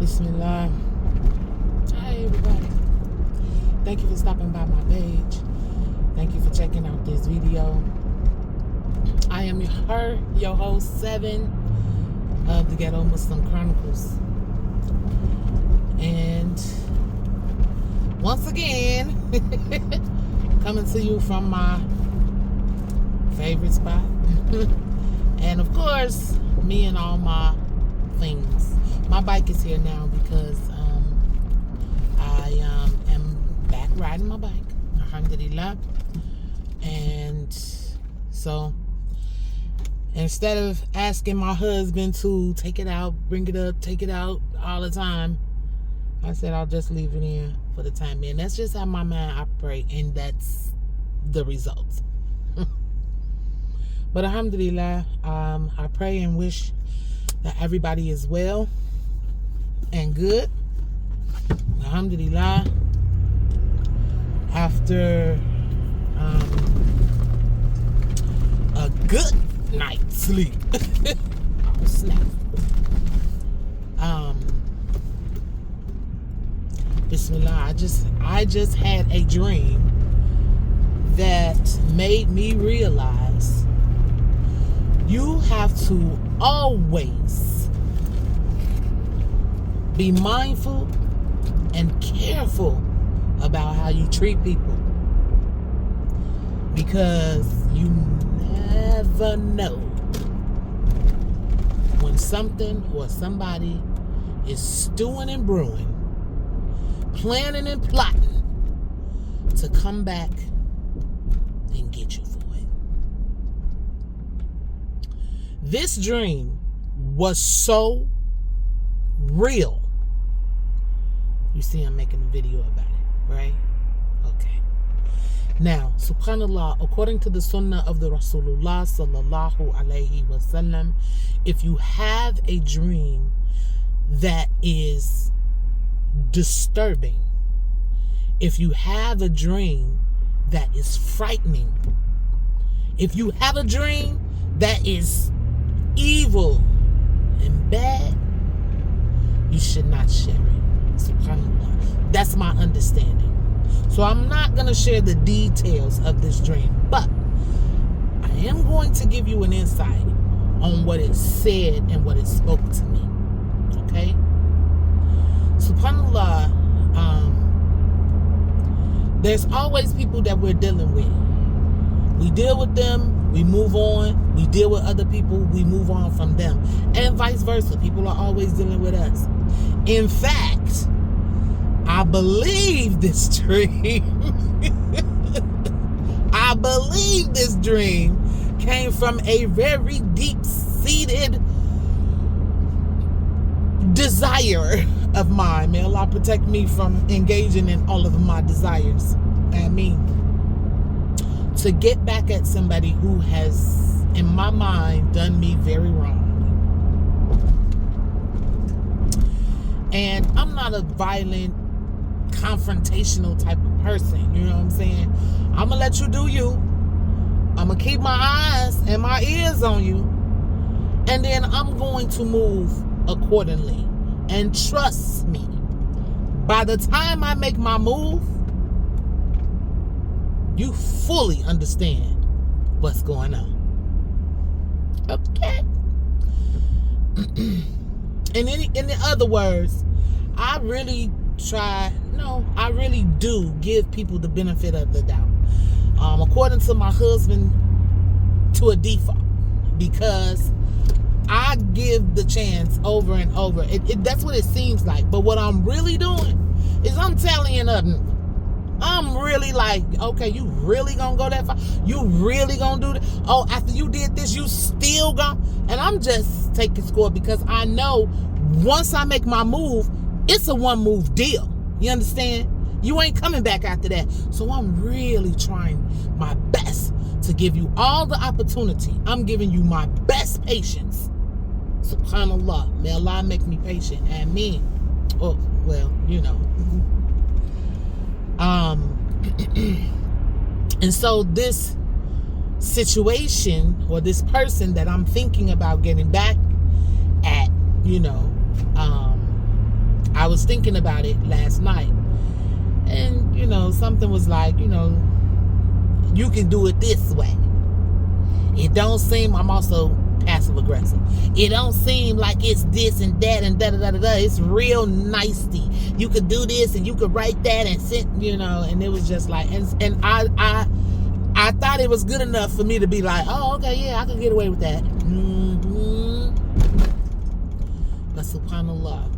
Bismillah. Hi everybody. Thank you for stopping by my page. Thank you for checking out this video. I am your host, 7 of the Ghetto Muslim Chronicles. And once again, coming to you from my favorite spot. And of course, me and all my things. My bike is here now because I am back riding my bike, alhamdulillah. And so instead of asking my husband to take it out, bring it up, take it out all the time, I said I'll just leave it in for the time being. That's just how my mind operates, and that's the results. But alhamdulillah, I pray and wish that everybody is well and good. Alhamdulillah. After a good night's sleep. Oh, snap. Bismillah. I just had a dream that made me realize you have to always be mindful and careful about how you treat people, because you never know when something or somebody is stewing and brewing, planning and plotting to come back and get you for it. This dream was so real. You see, I'm making a video about it, right? Okay. Now, subhanallah, according to the sunnah of the Rasulullah sallallahu alaihi wasallam, if you have a dream that is disturbing, if you have a dream that is frightening, if you have a dream that is evil and bad, you should not share it. SubhanAllah. That's my understanding. So I'm not going to share the details of this dream, but I am going to give you an insight on what it said and what it spoke to me. Okay? SubhanAllah, there's always people that we're dealing with. We deal with them, we move on. We deal with other people, we move on from them. And vice versa. People are always dealing with us. In fact, I believe this dream. I believe this dream came from a very deep-seated desire of mine. May Allah protect me from engaging in all of my desires. Ameen. To get back at somebody who has, in my mind, done me very wrong. And I'm not a violent, confrontational type of person. You know what I'm saying? I'm going to let you do you. I'm going to keep my eyes and my ears on you. And then I'm going to move accordingly. And trust me, by the time I make my move, you fully understand what's going on. Okay? In other words, I really do give people the benefit of the doubt. According to my husband, to a default, because I give the chance over and over. That's what it seems like. But what I'm really doing is I'm telling you nothing. I'm really like, okay, you really gonna go that far? You really gonna do that? Oh, after you did this, you still gonna? And I'm just taking score because I know once I make my move, it's a one move deal. You understand? You ain't coming back after that. So I'm really trying my best to give you all the opportunity. I'm giving you my best patience. SubhanAllah. May Allah make me patient. Ameen. Oh, well, you know. And so this situation, or this person that I'm thinking about getting back at, you know, I was thinking about it last night. And, something was like, you can do it this way. It don't seem, I'm also passive aggressive. It don't seem like it's this and that and da-da-da-da-da. It's real nicety. You could do this and you could write that and send, and it was just like, and I thought it was good enough for me to be like, oh, okay, yeah, I could get away with that. But subhanAllah,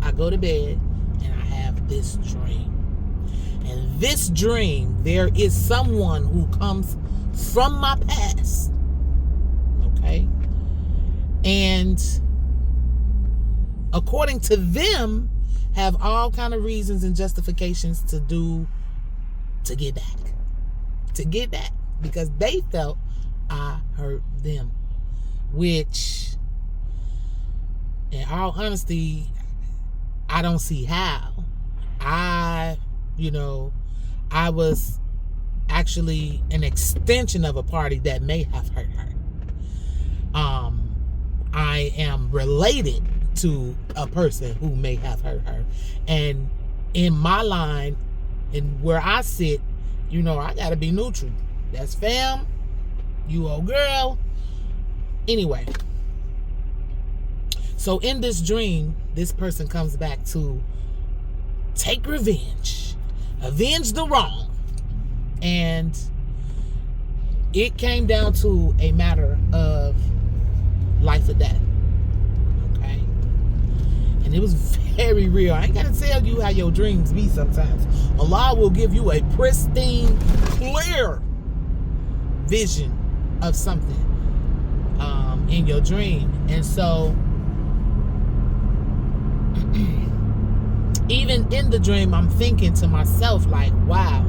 I go to bed and I have this dream. And this dream, there is someone who comes from my past. Okay? And according to them, have all kind of reasons and justifications to get back. To get back. Because they felt I hurt them. Which, in all honesty, I don't see how. I was actually an extension of a party that may have hurt her. I am related to a person who may have hurt her. And in my line, and where I sit, I gotta be neutral. That's fam, you old girl. Anyway, so in this dream, this person comes back to take revenge, avenge the wrong. And it came down to a matter of life or death. Okay? And it was very real. I ain't got to tell you how your dreams be sometimes. Allah will give you a pristine, clear vision of something in your dream. And so even in the dream, I'm thinking to myself like, wow,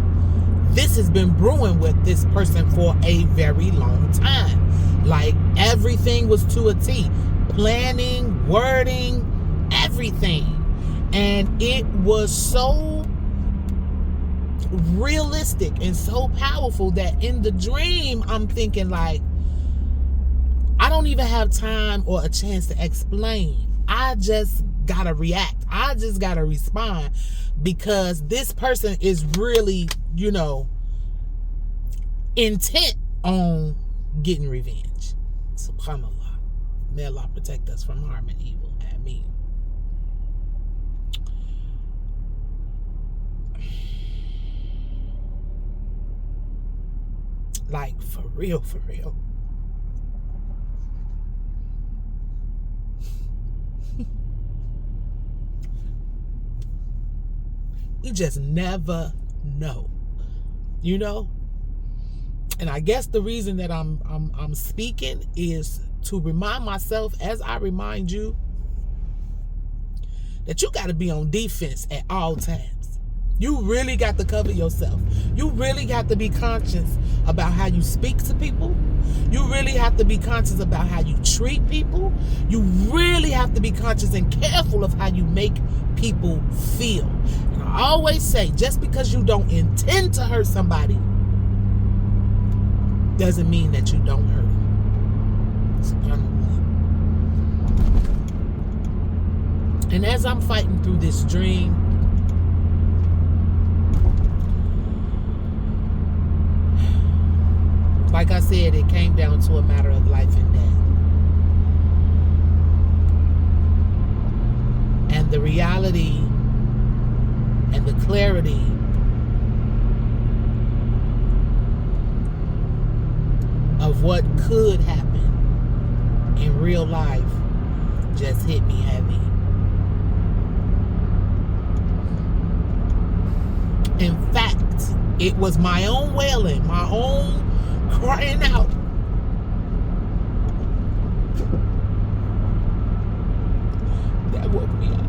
this has been brewing with this person for a very long time. Like, everything was to a T. Planning, wording, everything. And it was so realistic and so powerful that in the dream, I'm thinking like, I don't even have time or a chance to explain. I just gotta react. I just gotta respond, because this person is really, intent on getting revenge. SubhanAllah. May Allah protect us from harm and evil. Ameen. Like, for real, for real. We just never know, And I guess the reason that I'm speaking is to remind myself, as I remind you, that you got to be on defense at all times. You really got to cover yourself. You really got to be conscious about how you speak to people. You really have to be conscious about how you treat people. You really have to be conscious and careful of how you make people feel. And I always say, just because you don't intend to hurt somebody doesn't mean that you don't hurt them. SubhanAllah. And as I'm fighting through this dream, like I said, it came down to a matter of life and death. And the reality and the clarity of what could happen in real life just hit me heavy. In fact, it was my own wailing, my own crying out. That woke me up.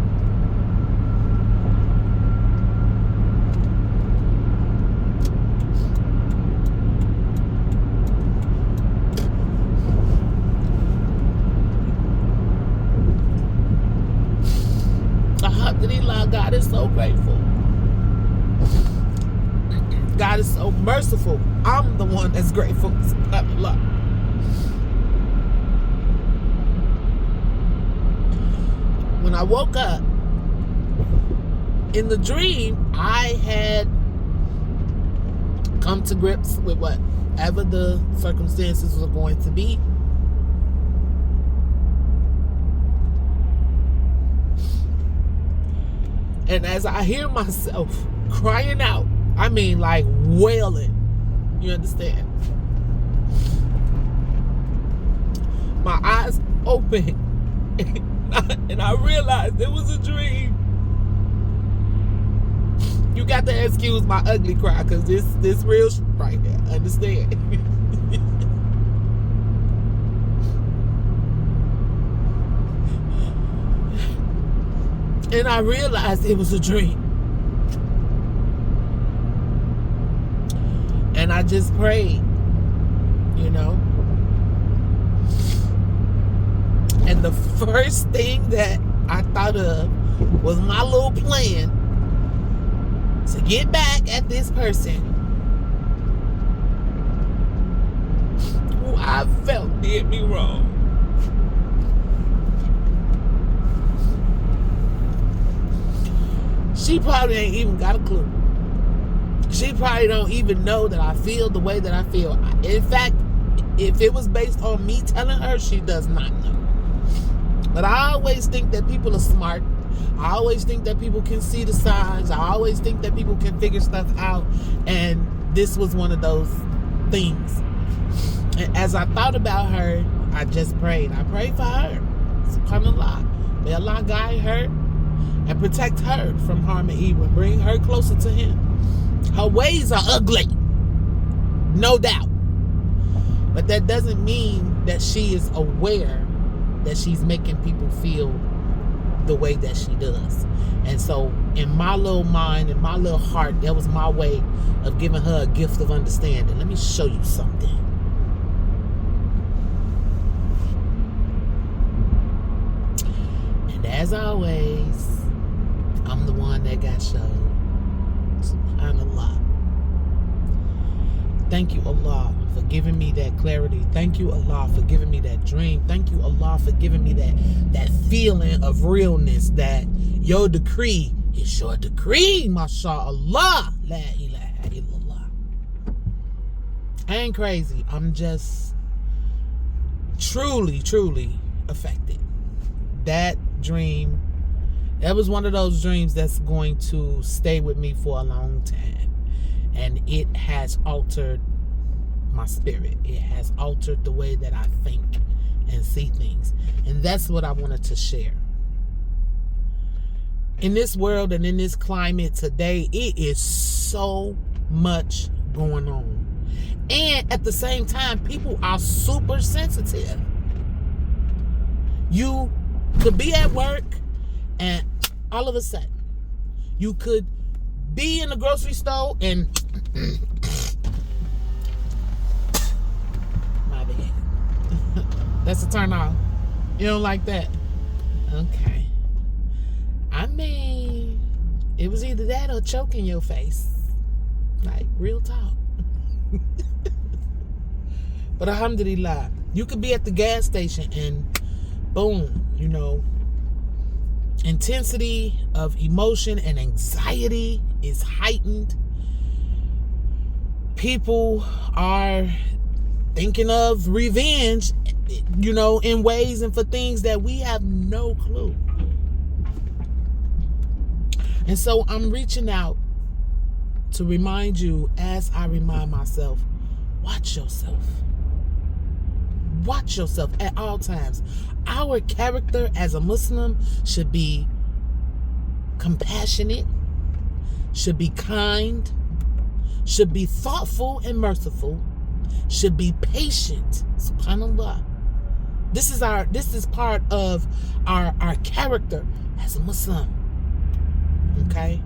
Alhamdulillah, God is so grateful. God is so merciful. I'm the one that's grateful. SubhanAllah. When I woke up, in the dream, I had come to grips with whatever the circumstances were going to be. And as I hear myself crying out, I mean like wailing, you understand? My eyes open and I realized it was a dream. You got to excuse my ugly cry because this real right here, understand? And I realized it was a dream. And I just prayed, you know. And the first thing that I thought of was my little plan to get back at this person who I felt did me wrong. She probably ain't even got a clue. She probably don't even know that I feel the way that I feel. In fact, if it was based on me telling her, she does not know. But I always think that people are smart. I always think that people can see the signs. I always think that people can figure stuff out. And this was one of those things. And as I thought about her, I just prayed. I prayed for her. SubhanAllah. May Allah guide her and protect her from harm and evil. Bring her closer to Him. Her ways are ugly. No doubt. But that doesn't mean that she is aware that she's making people feel the way that she does. And so in my little mind, in my little heart, that was my way of giving her a gift of understanding. Let me show you something. And as always, I'm the one that got showed. SubhanAllah. Thank you, Allah, for giving me that clarity. Thank you, Allah, for giving me that dream. Thank you, Allah, for giving me that feeling of realness, that your decree is your decree, mashallah. La ilaha illallah. I ain't crazy. I'm just truly, truly affected. That dream, that was one of those dreams that's going to stay with me for a long time. And it has altered my spirit. It has altered the way that I think and see things. And that's what I wanted to share. In this world and in this climate today, it is so much going on. And at the same time, people are super sensitive. You could be at work and all of a sudden, you could be in the grocery store and my bad. That's a turn off. You don't like that? Okay. I mean, it was either that or choke in your face. Like, real talk. But alhamdulillah, you could be at the gas station and boom, you know, intensity of emotion and anxiety is heightened. People are thinking of revenge, you know, in ways and for things that we have no clue. And so I'm reaching out to remind you, as I remind myself, watch yourself. Watch yourself at all times. Our character as a Muslim should be compassionate, should be kind, should be thoughtful and merciful, should be patient. SubhanAllah. This is part of our character as a Muslim. Okay?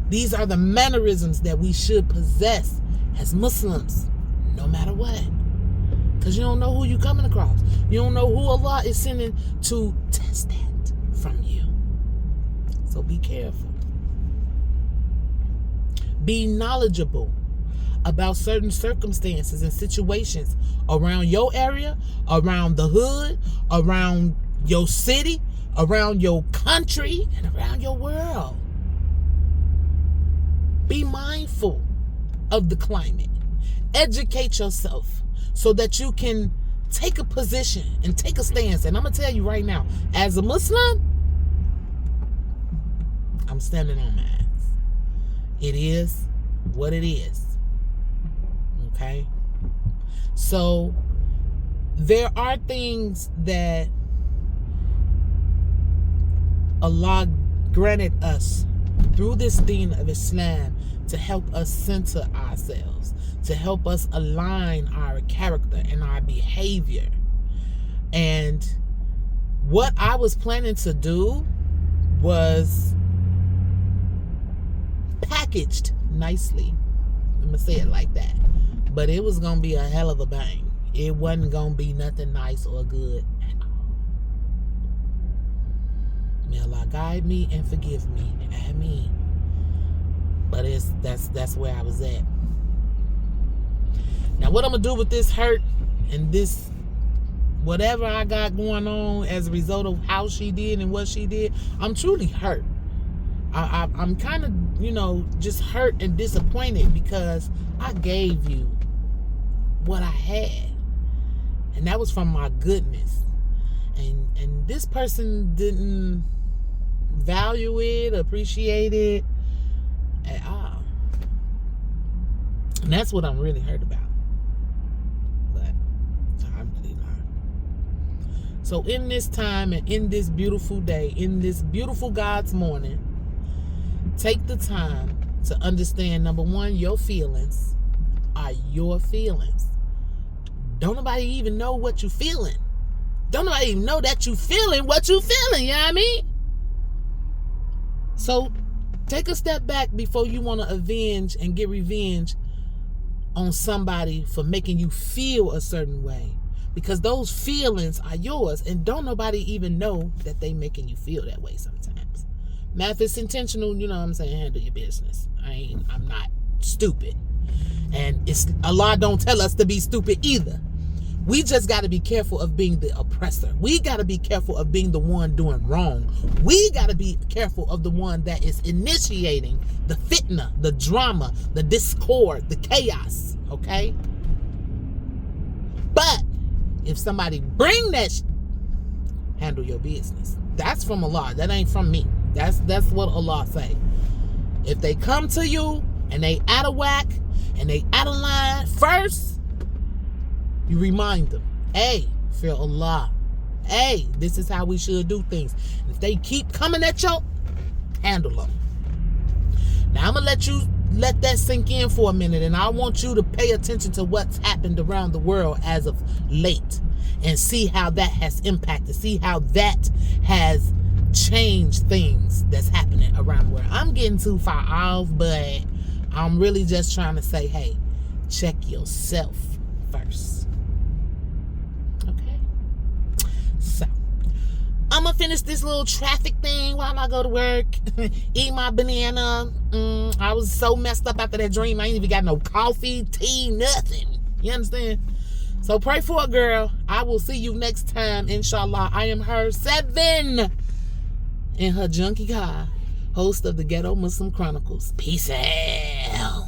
These are the mannerisms that we should possess as Muslims, no matter what. Because you don't know who you're coming across. You don't know who Allah is sending to test that from you. So be careful. Be knowledgeable about certain circumstances and situations around your area, around the hood, around your city, around your country, and around your world. Be mindful of the climate. Educate yourself so that you can take a position and take a stance. And I'm going to tell you right now, as a Muslim, I'm standing on my ass. It is what it is. Okay? So there are things that Allah granted us through this deen of Islam to help us center ourselves, to help us align our character and our behavior. And what I was planning to do was packaged nicely. I'm gonna say it like that. But it was gonna be a hell of a bang. It wasn't gonna be nothing nice or good at all. May Allah guide me and forgive me. Ameen. But that's where I was at. Now what I'm gonna do with this hurt and this whatever I got going on as a result of how she did and what she did, I'm truly hurt. I'm kind of, just hurt and disappointed because I gave you what I had. And that was from my goodness. And this person didn't value it, appreciate it at all. And that's what I'm really hurt about. But I'm really not. So in this time and in this beautiful day, in this beautiful God's morning, take the time to understand, number one, your feelings are your feelings. Don't nobody even know what you feeling. Don't nobody even know that you feeling what you feeling, you know what I mean? So take a step back before you want to avenge and get revenge on somebody for making you feel a certain way. Because those feelings are yours, and don't nobody even know that they making you feel that way sometimes. Now, if it's intentional, you know what I'm saying, handle your business. I'm not stupid. And Allah don't tell us to be stupid either. We just got to be careful of being the oppressor. We got to be careful of being the one doing wrong. We got to be careful of the one that is initiating the fitna, the drama, the discord, the chaos. Okay? But if somebody bring that handle your business. That's from Allah. That ain't from me. That's what Allah say. If they come to you and they out of whack and they out of line, first you remind them, hey, fear Allah. Hey, this is how we should do things. If they keep coming at you, handle them. Now I'm going to let that sink in for a minute, and I want you to pay attention to what's happened around the world as of late and see how that has impacted, see how that has changed things that's happening around the world. I'm getting too far off, but I'm really just trying to say, hey, check yourself first. So, I'm going to finish this little traffic thing while I go to work, eat my banana. I was so messed up after that dream. I ain't even got no coffee, tea, nothing. You understand? So pray for a girl. I will see you next time, inshallah. I am her 7 in her junkie car, host of the Ghetto Muslim Chronicles. Peace out.